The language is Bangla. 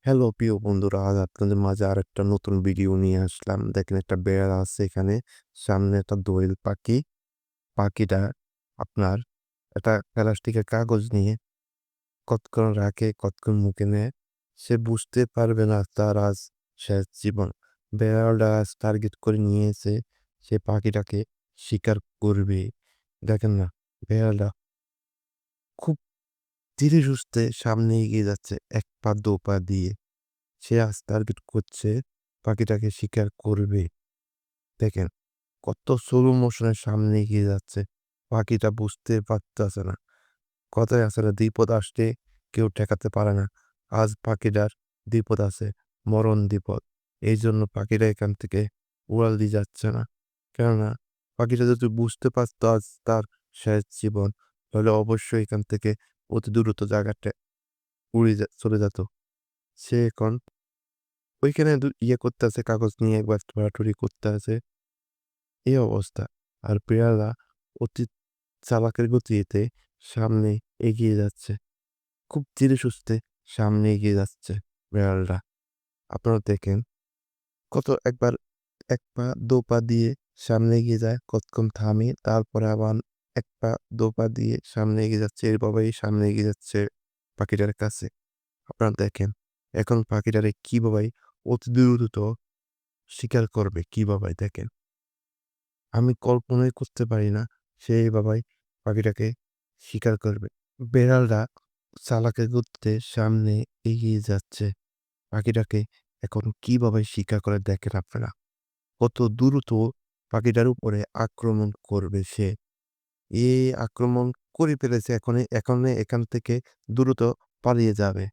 হ্যালো প্রিয় বন্ধুরা, আজ আপনাদের মাঝে আরেকটা নতুন ভিডিও নিয়ে আসলাম। দেখেন একটা বেড়া আছে এখানে, সামনে একটা দোয়েল পাখি। পাখিটা আপনার একটা প্লাস্টিকের কাগজ নিয়ে কতক্ষণ রাখে, কতক্ষণ মুখে নেয়, সে বুঝতে পারবে না তার আজ শেষ জীবন। বেড়ালটা আজ টার্গেট করে নিয়েছে, সে পাখিটাকে শিকার করবে। দেখেন না, বেড়ালটা খুব ধীরে সুস্থে সামনে এগিয়ে যাচ্ছে, এক পা দো পা দিয়ে। সে আজ টার্গেট করছে, পাখিটাকে শিকার করবে। দেখেন কত স্লো মোশনের সামনে এগিয়ে যাচ্ছে। পাখিটা বুঝতে পারতেছে না। কথায় আছে না, বিপদ আসলে কেউ ঠেকাতে পারে না। আজ পাখিটার বিপদ আছে, মরণ বিপদ। এই জন্য পাখিটা এখান থেকে উড়াল দিয়ে যাচ্ছে না। কেননা পাখিটা যদি বুঝতে পারতো আজ তার শেষ জীবন, তাহলে অবশ্যই এখান থেকে অতি দ্রুত জায়গাটা চলে যেত। সে এখন ওইখানে করতেছে, কাগজ নিয়ে একবার ছোড়াছুড়ি করতেছে, এই অবস্থা। আর পেয়ারা অতি চালাকের গতিতে সামনে এগিয়ে যাচ্ছে, খুব ধীরে সুস্থে সামনে এগিয়ে যাচ্ছে বেড়ালটা। আপনারা দেখেন কত একবার এক পা দো পা দিয়ে সামনে এগিয়ে যায়, কতক্ষণ থামে, তারপরে আবার এক পা দো পা দিয়ে সামনে এগিয়ে যাচ্ছে, এভাবেই সামনে এগিয়ে যাচ্ছে পাখিটার কাছে। আপনারা দেখেন এখন পাখিটারে কিভাবে অতি দ্রুত শিকার করবে, কিভাবে দেখেন। আমি কল্পনাই করতে পারি না সে এভাবেই পাখিটাকে শিকার করবে। বেড়ালটা চালাকের গতিতে সামনে এগিয়ে যাচ্ছে। পাখিটাকে এখন কিভাবে শিকার করে দেখেন আপনারা। কত দ্রুত পাখিটার উপরে আক্রমণ করবে সে। এ আক্রমণ করে ফেলেছে, এখনই এখান থেকে দ্রুত পালিয়ে যাবে।